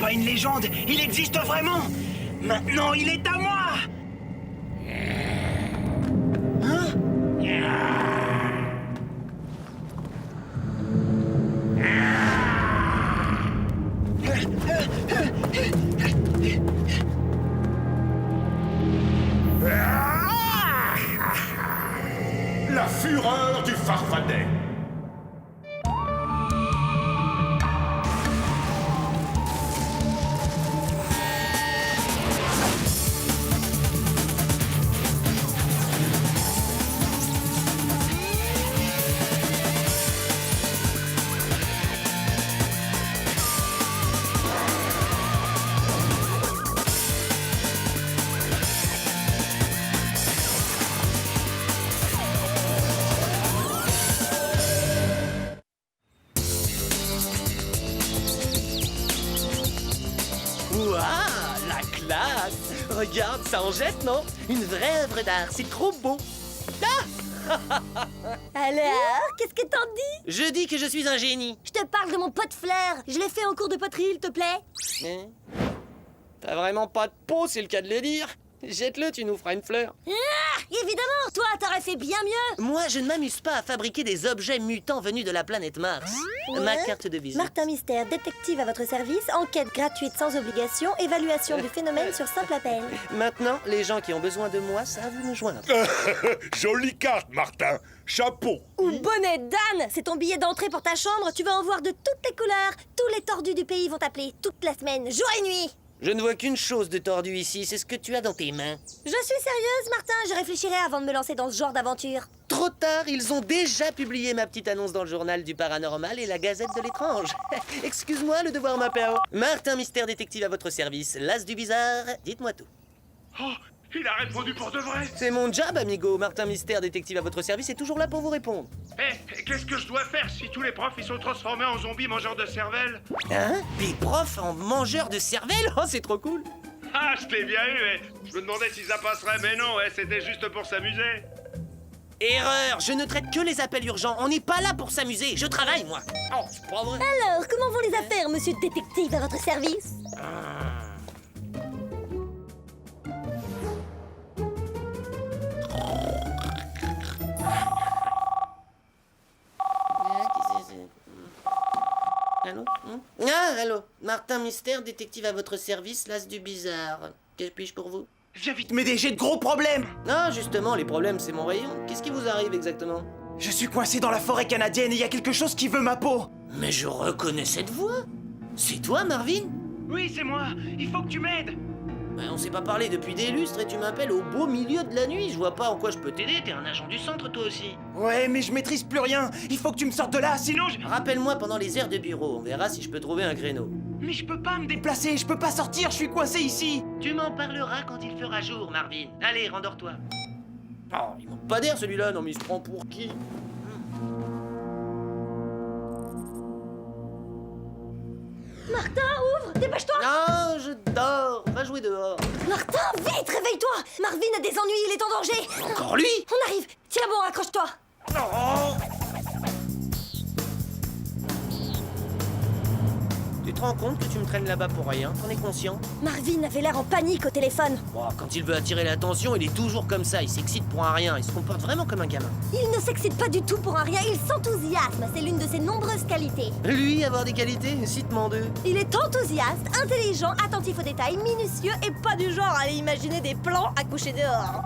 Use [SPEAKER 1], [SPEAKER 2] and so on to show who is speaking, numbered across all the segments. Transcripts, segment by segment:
[SPEAKER 1] pas une légende, il existe vraiment. Maintenant, il est à moi. Hein?
[SPEAKER 2] La fureur du Farfadet.
[SPEAKER 3] Ouah, la classe! Regarde, ça en jette, non? Une vraie œuvre d'art, c'est trop beau!
[SPEAKER 4] Alors, qu'est-ce que t'en dis?
[SPEAKER 3] Je dis que je suis un génie!
[SPEAKER 4] Je te parle de mon pot de fleurs. Je l'ai fait en cours de poterie, il te plaît?
[SPEAKER 3] Hein? T'as vraiment pas de peau, c'est le cas de le dire! Jette-le, tu nous feras une fleur!
[SPEAKER 4] Ah, évidemment, toi, t'aurais fait bien mieux.
[SPEAKER 3] Moi, je ne m'amuse pas à fabriquer des objets mutants venus de la planète Mars. Ma carte de visite.
[SPEAKER 4] Martin Mystère, détective à votre service, enquête gratuite sans obligation, évaluation du phénomène sur simple appel.
[SPEAKER 3] Maintenant, les gens qui ont besoin de moi savent où me joindre.
[SPEAKER 2] Jolie carte, Martin. Chapeau.
[SPEAKER 4] Ou bonnet d'âne, c'est ton billet d'entrée pour ta chambre, tu vas en voir de toutes les couleurs. Tous les tordus du pays vont t'appeler toute la semaine, jour et nuit.
[SPEAKER 3] Je ne vois qu'une chose de tordu ici, c'est ce que tu as dans tes mains.
[SPEAKER 4] Je suis sérieuse, Martin, je réfléchirai avant de me lancer dans ce genre d'aventure.
[SPEAKER 3] Trop tard, ils ont déjà publié ma petite annonce dans le journal du paranormal et la gazette de l'étrange. Excuse-moi, le devoir m'appelle. Martin Mystère, détective à votre service, l'as du bizarre, dites-moi tout.
[SPEAKER 2] Oh, il a répondu pour de vrai.
[SPEAKER 3] C'est mon job, amigo. Martin Mystère, détective à votre service, est toujours là pour vous répondre.
[SPEAKER 2] Qu'est-ce que je dois faire si tous les profs ils sont transformés en zombies mangeurs de cervelle?
[SPEAKER 3] Hein? Des profs en mangeurs de cervelle? Oh, c'est trop cool.
[SPEAKER 2] Ah, je t'ai bien eu, mais je me demandais si ça passerait, mais non, c'était juste pour s'amuser.
[SPEAKER 3] Erreur, je ne traite que les appels urgents. On n'est pas là pour s'amuser. Je travaille, moi. Oh, c'est pas vrai.
[SPEAKER 4] Alors, comment vont les affaires, monsieur le détective à votre service?
[SPEAKER 3] Allô? Ah, allô. Martin Mystère, détective à votre service, l'as du bizarre. Que puis-je pour vous?
[SPEAKER 1] Viens vite m'aider, j'ai de gros problèmes.
[SPEAKER 3] Non, justement, les problèmes, c'est mon rayon. Qu'est-ce qui vous arrive exactement?
[SPEAKER 1] Je suis coincé dans la forêt canadienne et il y a quelque chose qui veut ma peau.
[SPEAKER 3] Mais je reconnais cette voix. C'est toi, Marvin?
[SPEAKER 1] Oui, c'est moi. Il faut que tu m'aides.
[SPEAKER 3] Ben, on s'est pas parlé depuis des lustres et tu m'appelles au beau milieu de la nuit. Je vois pas en quoi je peux t'aider. T'es un agent du centre, toi aussi.
[SPEAKER 1] Ouais, mais je maîtrise plus rien. Il faut que tu me sortes de là, sinon je...
[SPEAKER 3] Rappelle-moi pendant les heures de bureau. On verra si je peux trouver un créneau.
[SPEAKER 1] Mais je peux pas me déplacer, je peux pas sortir, je suis coincé ici.
[SPEAKER 3] Tu m'en parleras quand il fera jour, Marvin. Allez, rendors-toi. Oh, il manque pas d'air celui-là. Non, mais il se prend pour qui?
[SPEAKER 4] Martin, ouvre, dépêche-toi.
[SPEAKER 3] Non, je dors. Va jouer dehors.
[SPEAKER 4] Martin, vite, réveille-toi. Marvin a des ennuis, il est en danger.
[SPEAKER 3] Encore lui?
[SPEAKER 4] On arrive. Tiens bon, accroche-toi.
[SPEAKER 3] Tu te rends compte que tu me traînes là-bas pour rien? T'en es conscient?
[SPEAKER 4] Marvin avait l'air en panique au téléphone.
[SPEAKER 3] Bon, quand il veut attirer l'attention, il est toujours comme ça. Il s'excite pour un rien. Il se comporte vraiment comme un gamin.
[SPEAKER 4] Il ne s'excite pas du tout pour un rien, il s'enthousiasme. C'est l'une de ses nombreuses qualités.
[SPEAKER 3] Lui, avoir des qualités? Cite-m'en deux.
[SPEAKER 4] Il est enthousiaste, intelligent, attentif aux détails, minutieux et pas du genre à aller imaginer des plans à coucher dehors.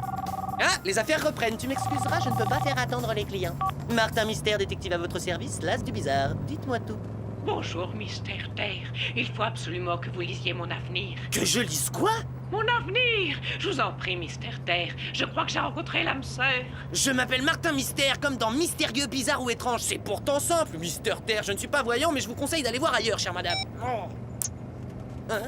[SPEAKER 3] Ah, les affaires reprennent. Tu m'excuseras, je ne peux pas faire attendre les clients. Martin Mystère, détective à votre service, l'as du bizarre. Dites-moi tout.
[SPEAKER 5] Bonjour, Mystère Terre. Il faut absolument que vous lisiez mon avenir.
[SPEAKER 3] Que je lise quoi?
[SPEAKER 5] Mon avenir! Je vous en prie, Mystère Terre. Je crois que j'ai rencontré l'âme sœur.
[SPEAKER 3] Je m'appelle Martin Mystère, comme dans Mystérieux, Bizarre ou Étrange. C'est pourtant simple, Mister Terre. Je ne suis pas voyant, mais je vous conseille d'aller voir ailleurs, chère madame. Oh. Hein?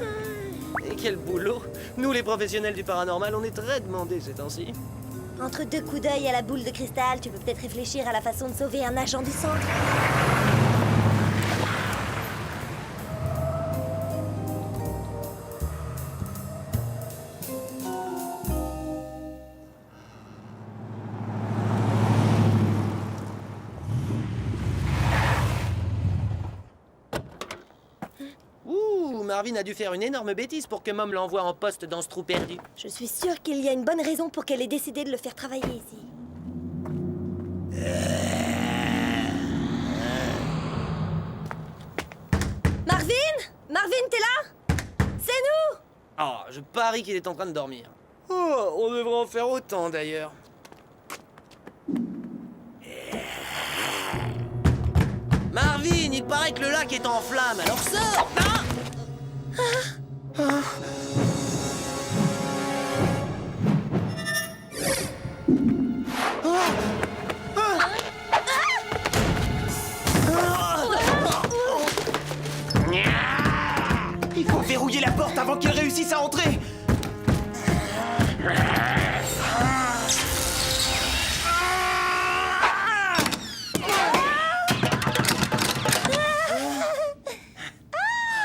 [SPEAKER 3] Et quel boulot! Nous, les professionnels du paranormal, on est très demandés ces temps-ci.
[SPEAKER 4] Entre deux coups d'œil à la boule de cristal, tu peux peut-être réfléchir à la façon de sauver un agent du centre.
[SPEAKER 3] Marvin a dû faire une énorme bêtise pour que Mom l'envoie en poste dans ce trou perdu.
[SPEAKER 4] Je suis sûre qu'il y a une bonne raison pour qu'elle ait décidé de le faire travailler ici. Marvin? Marvin, t'es là? C'est nous!
[SPEAKER 3] Oh, je parie qu'il est en train de dormir. Oh, on devrait en faire autant d'ailleurs. Marvin, il paraît que le lac est en flammes, alors sors!
[SPEAKER 1] Il faut verrouiller la porte avant qu'il réussisse à entrer.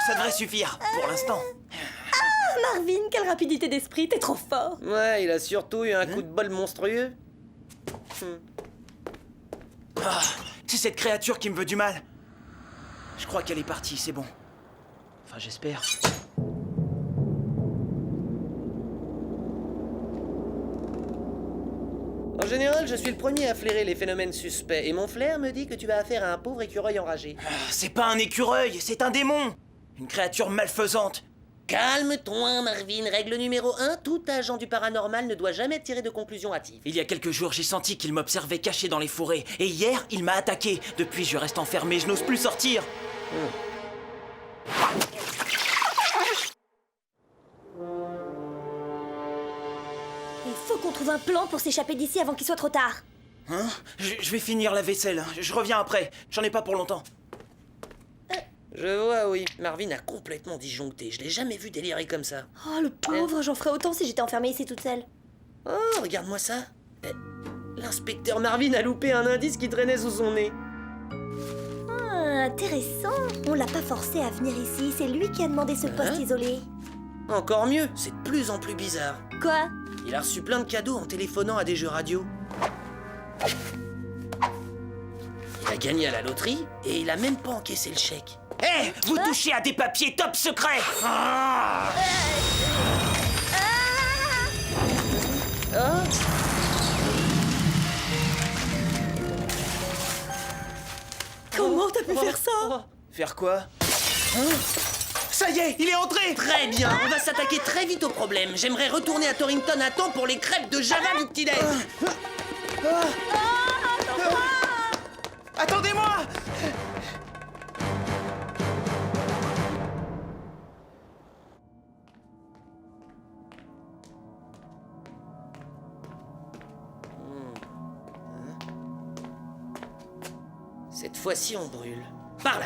[SPEAKER 1] Ça devrait suffire, pour l'instant.
[SPEAKER 4] Marvin, quelle rapidité d'esprit, t'es trop fort!
[SPEAKER 3] Ouais, il a surtout eu un coup de bol monstrueux.
[SPEAKER 1] Ah, c'est cette créature qui me veut du mal. Je crois qu'elle est partie, c'est bon. Enfin, j'espère.
[SPEAKER 3] En général, je suis le premier à flairer les phénomènes suspects, et mon flair me dit que tu as affaire à un pauvre écureuil enragé.
[SPEAKER 1] Ah, c'est pas un écureuil, c'est un démon. Une créature malfaisante.
[SPEAKER 3] Calme-toi, Marvin. Règle numéro 1, tout agent du paranormal ne doit jamais tirer de conclusion hâtive.
[SPEAKER 1] Il y a quelques jours, j'ai senti qu'il m'observait caché dans les forêts. Et hier, il m'a attaqué. Depuis, je reste enfermé, je n'ose plus sortir.
[SPEAKER 4] Il faut qu'on trouve un plan pour s'échapper d'ici avant qu'il soit trop tard.
[SPEAKER 1] Hein? Je vais finir la vaisselle. Je reviens après. J'en ai pas pour longtemps.
[SPEAKER 3] Je vois, oui. Marvin a complètement disjoncté. Je l'ai jamais vu délirer comme ça.
[SPEAKER 4] Oh, le pauvre, j'en ferais autant si j'étais enfermée ici toute seule.
[SPEAKER 3] Oh, regarde-moi ça. L'inspecteur Marvin a loupé un indice qui traînait sous son nez.
[SPEAKER 4] Ah, intéressant. On l'a pas forcé à venir ici, c'est lui qui a demandé ce poste isolé.
[SPEAKER 3] Encore mieux, c'est de plus en plus bizarre.
[SPEAKER 4] Quoi?
[SPEAKER 3] Il a reçu plein de cadeaux en téléphonant à des jeux radio. Il a gagné à la loterie et il a même pas encaissé le chèque.
[SPEAKER 1] Hé, vous touchez à des papiers top secrets. Ah!
[SPEAKER 3] Oh.
[SPEAKER 4] Comment t'as pu faire ça?
[SPEAKER 1] Faire quoi? Ça y est, il est entré.
[SPEAKER 3] Très bien, on va s'attaquer très vite au problème. J'aimerais retourner à Torrington à temps pour les crêpes de Java du petit-déj.
[SPEAKER 1] Attendez-moi.
[SPEAKER 3] Cette fois-ci, on brûle. Par là.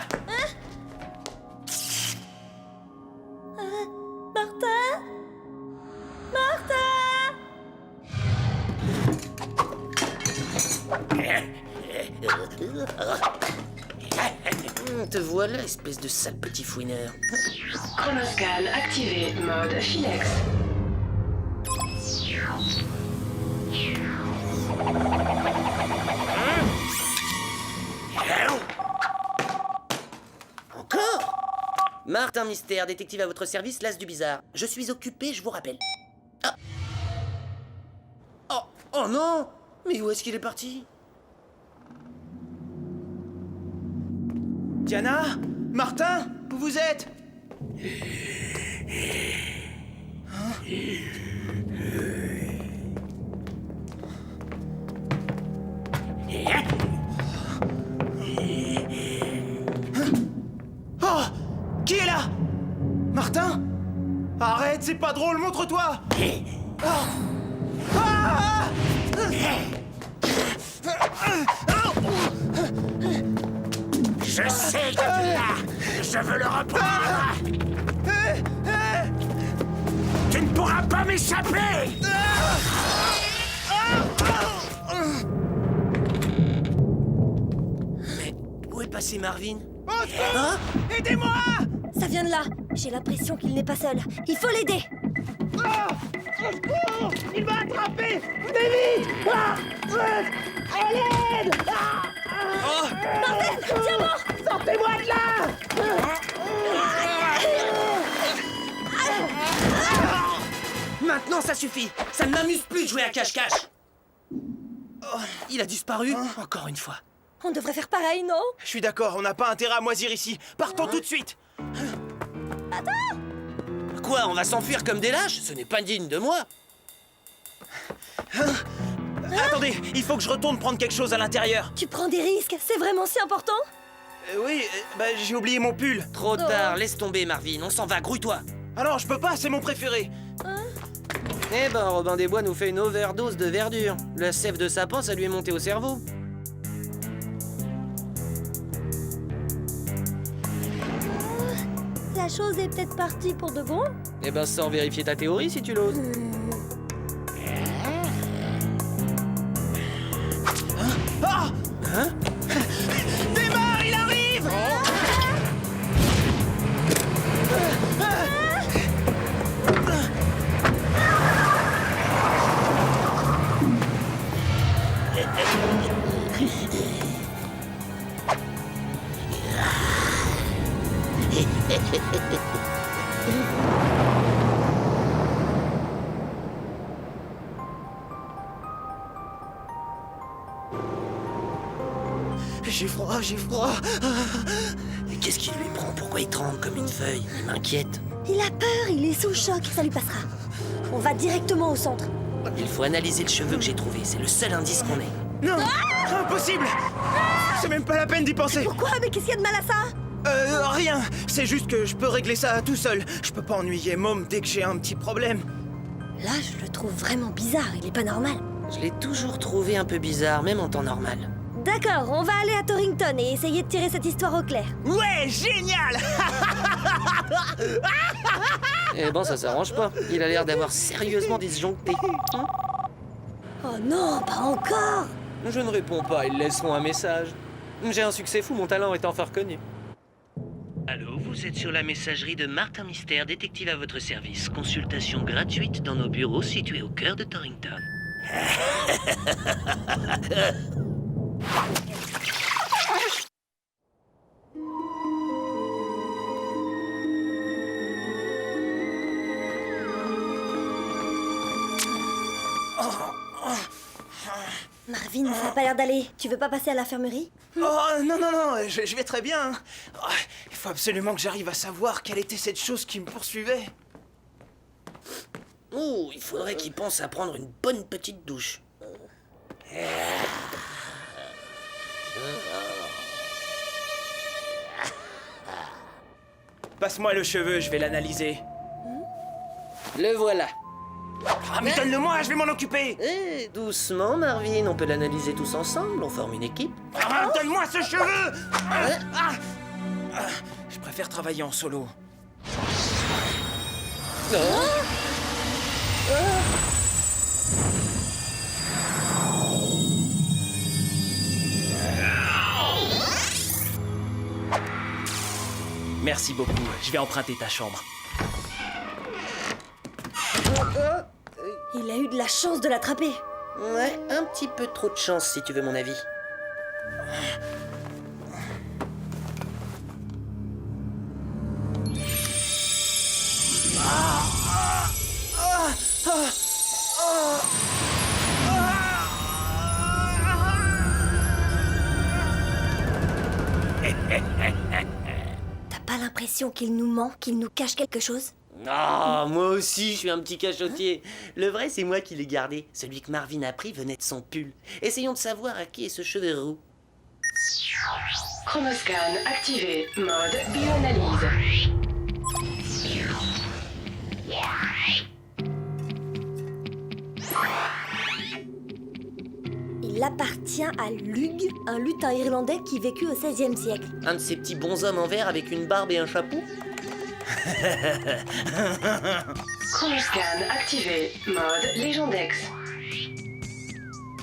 [SPEAKER 4] Martin? Martin?
[SPEAKER 3] Te voilà, espèce de sale petit fouineur.
[SPEAKER 5] Chronoscan activé, mode Philex.
[SPEAKER 3] Encore? Martin Mystère, détective à votre service, l'as du bizarre. Je suis occupé, je vous rappelle. Ah. Oh non! Mais où est-ce qu'il est parti?
[SPEAKER 1] Diana? Martin? Où vous êtes? Oh! Qui est là? Martin? Arrête, c'est pas drôle, montre-toi! Oh! Ah!
[SPEAKER 2] Je sais que tu l'as. Je veux le reprendre. Tu ne pourras pas m'échapper.
[SPEAKER 3] Mais où est passé Marvin?
[SPEAKER 1] Hein? Aidez-moi!
[SPEAKER 4] Ça vient de là. J'ai l'impression qu'il n'est pas seul. Il faut l'aider.
[SPEAKER 1] Il m'a attrapé! Venez vite! À l'aide!
[SPEAKER 4] Martin, tiens bon!
[SPEAKER 1] Sortez-moi de là!
[SPEAKER 3] suffit. Ça ne m'amuse plus de jouer à cache-cache. Oh, il a disparu, encore une fois.
[SPEAKER 4] On devrait faire pareil, non?
[SPEAKER 1] Je suis d'accord, on n'a pas intérêt à moisir ici. Partons tout de suite.
[SPEAKER 3] Quoi, on va s'enfuir comme des lâches? Ce n'est pas digne de moi.
[SPEAKER 1] Attendez, il faut que je retourne prendre quelque chose à l'intérieur.
[SPEAKER 4] Tu prends des risques, c'est vraiment si important?
[SPEAKER 1] Oui, j'ai oublié mon pull.
[SPEAKER 3] Trop tard, laisse tomber Marvin, on s'en va, grouille-toi.
[SPEAKER 1] Ah non, je peux pas, c'est mon préféré.
[SPEAKER 3] Eh ben, Robin des Bois nous fait une overdose de verdure. La sève de sapin, ça lui est monté au cerveau.
[SPEAKER 4] La chose est peut-être partie pour de bon?
[SPEAKER 3] Eh ben, sors vérifier ta théorie si tu l'oses.
[SPEAKER 1] Ah!
[SPEAKER 3] Hein?
[SPEAKER 1] Démarre, il arrive! J'ai froid, j'ai froid.
[SPEAKER 3] Mais qu'est-ce qui lui prend? Pourquoi il tremble comme une feuille? Il m'inquiète.
[SPEAKER 4] Il a peur, il est sous choc, ça lui passera. On va directement au centre.
[SPEAKER 3] Il faut analyser le cheveu que j'ai trouvé, c'est le seul indice qu'on ait.
[SPEAKER 1] Non, impossible. C'est même pas la peine d'y penser.
[SPEAKER 4] Pourquoi? Mais qu'est-ce qu'il y a de mal à ça?
[SPEAKER 1] Rien. C'est juste que je peux régler ça tout seul. Je peux pas ennuyer Mom dès que j'ai un petit problème.
[SPEAKER 4] Là, je le trouve vraiment bizarre, il est pas normal.
[SPEAKER 3] Je l'ai toujours trouvé un peu bizarre, même en temps normal.
[SPEAKER 4] D'accord, on va aller à Torrington et essayer de tirer cette histoire au clair.
[SPEAKER 1] Ouais, génial.
[SPEAKER 3] Eh ben, ça s'arrange pas. Il a l'air d'avoir sérieusement disjoncté.
[SPEAKER 4] Oh non, pas encore!
[SPEAKER 3] Je ne réponds pas, ils laisseront un message. J'ai un succès fou, mon talent est enfin reconnu. Allô, vous êtes sur la messagerie de Martin Mystère, détective à votre service. Consultation gratuite dans nos bureaux situés au cœur de Torrington.
[SPEAKER 4] Marvin, ça a pas l'air d'aller. Tu veux pas passer à l'infirmerie?
[SPEAKER 1] Oh non, je vais très bien. Oh, il faut absolument que j'arrive à savoir quelle était cette chose qui me poursuivait.
[SPEAKER 3] Oh, il faudrait qu'il pense à prendre une bonne petite douche.
[SPEAKER 1] Passe-moi le cheveu, je vais l'analyser.
[SPEAKER 3] Le voilà.
[SPEAKER 1] Ah mais donne-le-moi, je vais m'en occuper.
[SPEAKER 3] Eh, doucement, Marvin, on peut l'analyser tous ensemble, on forme une équipe.
[SPEAKER 1] Ah, donne-moi ce cheveu. Je préfère travailler en solo. Merci beaucoup, je vais emprunter ta chambre.
[SPEAKER 4] Il a eu de la chance de l'attraper.
[SPEAKER 3] Ouais, un petit peu trop de chance si tu veux mon avis.
[SPEAKER 4] T'as pas l'impression qu'il nous ment, qu'il nous cache quelque chose?
[SPEAKER 3] Ah, moi aussi, je suis un petit cachotier. Le vrai, c'est moi qui l'ai gardé. Celui que Marvin a pris venait de son pull. Essayons de savoir à qui est ce cheveu roux.
[SPEAKER 5] Chronoscan activé. Mode bioanalyse.
[SPEAKER 4] Il appartient à Lug, un lutin irlandais qui vécut au XVIe siècle.
[SPEAKER 3] Un de ces petits bonshommes en verre avec une barbe et un chapeau.
[SPEAKER 5] Chronoscan activé. Mode Légendex.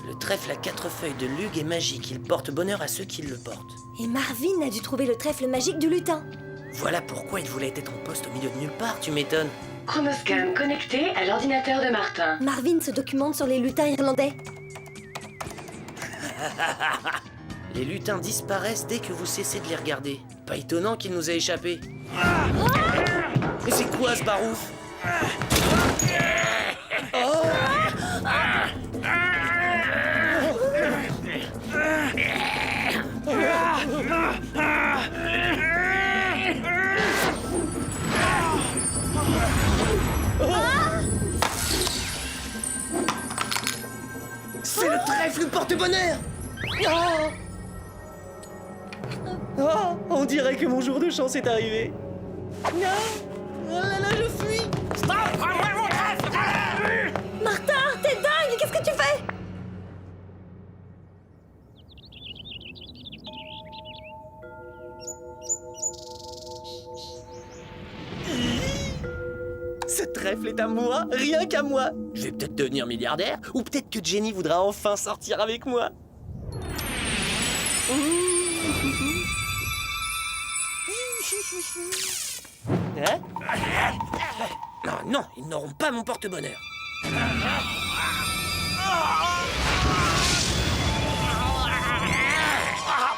[SPEAKER 3] Le trèfle à 4 feuilles de Lug est magique. Il porte bonheur à ceux qui le portent.
[SPEAKER 4] Et Marvin a dû trouver le trèfle magique du lutin.
[SPEAKER 3] Voilà pourquoi il voulait être en poste au milieu de nulle part, tu m'étonnes.
[SPEAKER 5] Chronoscan connecté à l'ordinateur de Martin.
[SPEAKER 4] Marvin se documente sur les lutins irlandais.
[SPEAKER 3] Les lutins disparaissent dès que vous cessez de les regarder. Pas étonnant qu'il nous ait échappé. Mais c'est quoi ce barouf? Oh! porte-bonheur. Oh, oh, on dirait que mon jour de chance est arrivé. Non. Oh là là, je fuis.
[SPEAKER 4] Martin, t'es dingue! Qu'est-ce que tu fais?
[SPEAKER 3] Ce trèfle est à moi, rien qu'à moi. Je vais peut-être devenir milliardaire, ou peut-être que Jenny voudra enfin sortir avec moi. Hein? Non, non, ils n'auront pas mon porte-bonheur.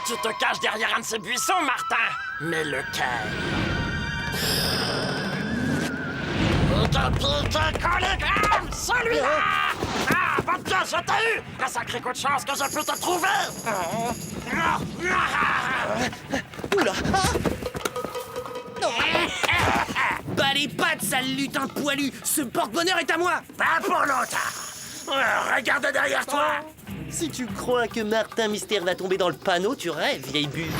[SPEAKER 6] Tu te caches derrière un de ces buissons, Martin. Mais lequel? Collégramme, celui-là! Ah, bonne pièce, je t'ai eu! Un sacré coup de chance que je peux te trouver!
[SPEAKER 3] Oula! Bah les pattes, sale lutin poilu! Ce porte-bonheur est à moi!
[SPEAKER 6] Pas pour l'autre! Regarde derrière toi!
[SPEAKER 3] Si tu crois que Martin Mystère va tomber dans le panneau, tu rêves, vieille buse.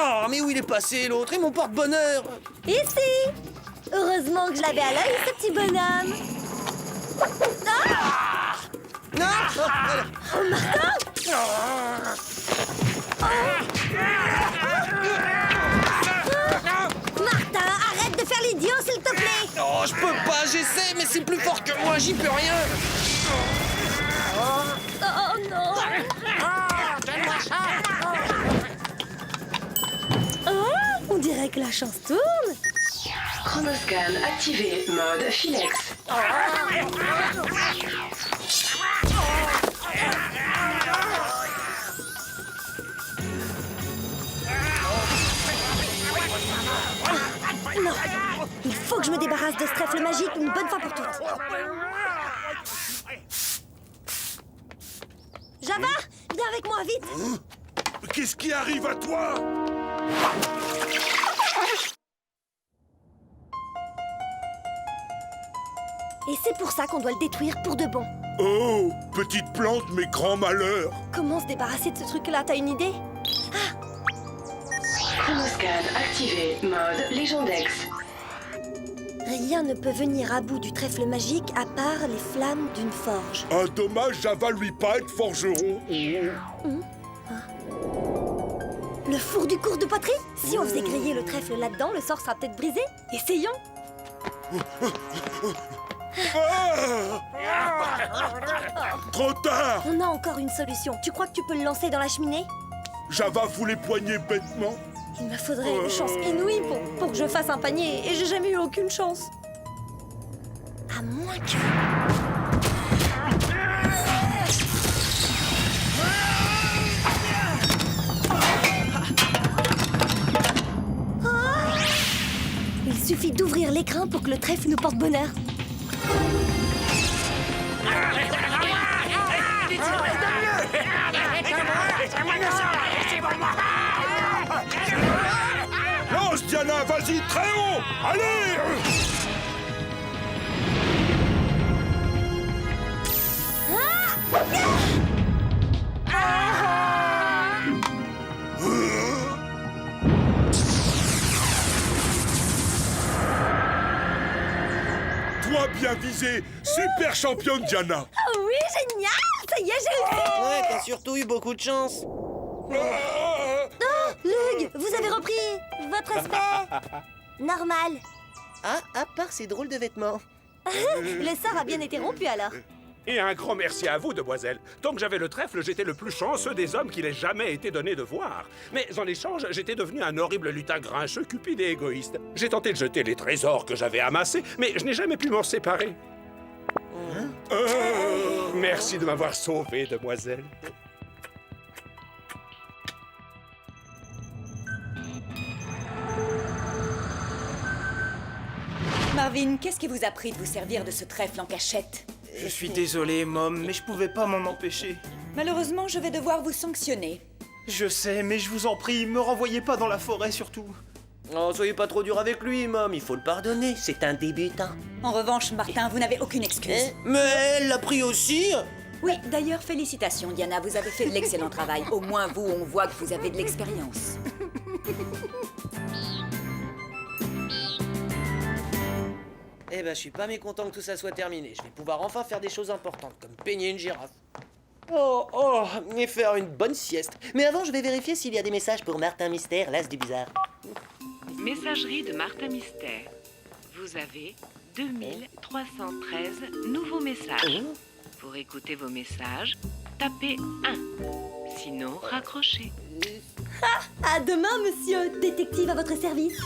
[SPEAKER 3] Oh, mais où il est passé, l'autre? Et mon porte-bonheur?
[SPEAKER 4] Ici! Heureusement que je l'avais à l'œil, ce petit bonhomme. Ah!
[SPEAKER 3] Non!
[SPEAKER 4] Oh, Martin! Martin, arrête de faire l'idiot, s'il te plaît!
[SPEAKER 3] Oh, je peux pas, j'essaie, mais c'est plus fort que moi, j'y peux rien.
[SPEAKER 4] Oh non! Oh, on dirait que la chance tourne.
[SPEAKER 5] Chronoscan activé, mode Philex.
[SPEAKER 4] Non, il faut que je me débarrasse de ce trèfle magique une bonne fois pour toutes. Java, viens avec moi, vite!
[SPEAKER 2] Qu'est-ce qui arrive à toi?
[SPEAKER 4] Et c'est pour ça qu'on doit le détruire pour de bon.
[SPEAKER 2] Oh, petite plante, mais grand malheur.
[SPEAKER 4] Comment se débarrasser de ce truc-là? T'as une idée?
[SPEAKER 5] Chronoscan activé, mode Légendex.
[SPEAKER 4] Rien ne peut venir à bout du trèfle magique à part les flammes d'une forge.
[SPEAKER 2] Un dommage, Java lui pas être forgeron.
[SPEAKER 4] Le four du cours de poterie? Si on faisait griller le trèfle là-dedans, le sort sera peut-être brisé. Essayons.
[SPEAKER 2] Trop tard.
[SPEAKER 4] On a encore une solution. Tu crois que tu peux le lancer dans la cheminée?
[SPEAKER 2] Java fout les poignets bêtement.
[SPEAKER 4] Il me faudrait une chance inouïe pour que je fasse un panier, et j'ai jamais eu aucune chance. À moins que... Ah! Il suffit d'ouvrir l'écrin pour que le trèfle nous porte bonheur.
[SPEAKER 2] Lance, Diana, vas-y, très haut. Allez. Toi, bien visé. Super championne, Diana.
[SPEAKER 4] Ah oui, génial! Ça y est, j'ai réussi!
[SPEAKER 3] Ouais, t'as surtout eu beaucoup de chance.
[SPEAKER 4] Lug, vous avez repris votre aspect normal.
[SPEAKER 3] Ah, à part ces drôles de vêtements.
[SPEAKER 4] Le sort a bien été rompu alors.
[SPEAKER 7] Et un grand merci à vous, demoiselle. Tant que j'avais le trèfle, j'étais le plus chanceux des hommes qu'il ait jamais été donné de voir. Mais en échange, j'étais devenu un horrible lutin grincheux, cupide et égoïste. J'ai tenté de jeter les trésors que j'avais amassés, mais je n'ai jamais pu m'en séparer. Merci de m'avoir sauvé, demoiselle.
[SPEAKER 8] Marvin, qu'est-ce qui vous a pris de vous servir de ce trèfle en cachette?
[SPEAKER 1] Je suis désolé, Mom, mais je pouvais pas m'en empêcher.
[SPEAKER 8] Malheureusement, je vais devoir vous sanctionner.
[SPEAKER 1] Je sais, mais je vous en prie, me renvoyez pas dans la forêt surtout.
[SPEAKER 3] Oh, soyez pas trop dur avec lui, Mom, il faut le pardonner, c'est un débutant.
[SPEAKER 8] En revanche, Martin, vous n'avez aucune excuse.
[SPEAKER 3] Hein? Mais elle l'a pris aussi.
[SPEAKER 8] Oui, d'ailleurs, félicitations, Diana, vous avez fait de l'excellent travail. Au moins, vous, on voit que vous avez de l'expérience.
[SPEAKER 3] Eh ben, je suis pas mécontent que tout ça soit terminé. Je vais pouvoir enfin faire des choses importantes, comme peigner une girafe. Oh, et faire une bonne sieste. Mais avant, je vais vérifier s'il y a des messages pour Martin Mystère, l'as du bizarre.
[SPEAKER 5] Messagerie de Martin Mystère. Vous avez 2313 nouveaux messages. Pour écouter vos messages, tapez 1. Sinon, raccrochez.
[SPEAKER 4] À demain, monsieur. Détective à votre service.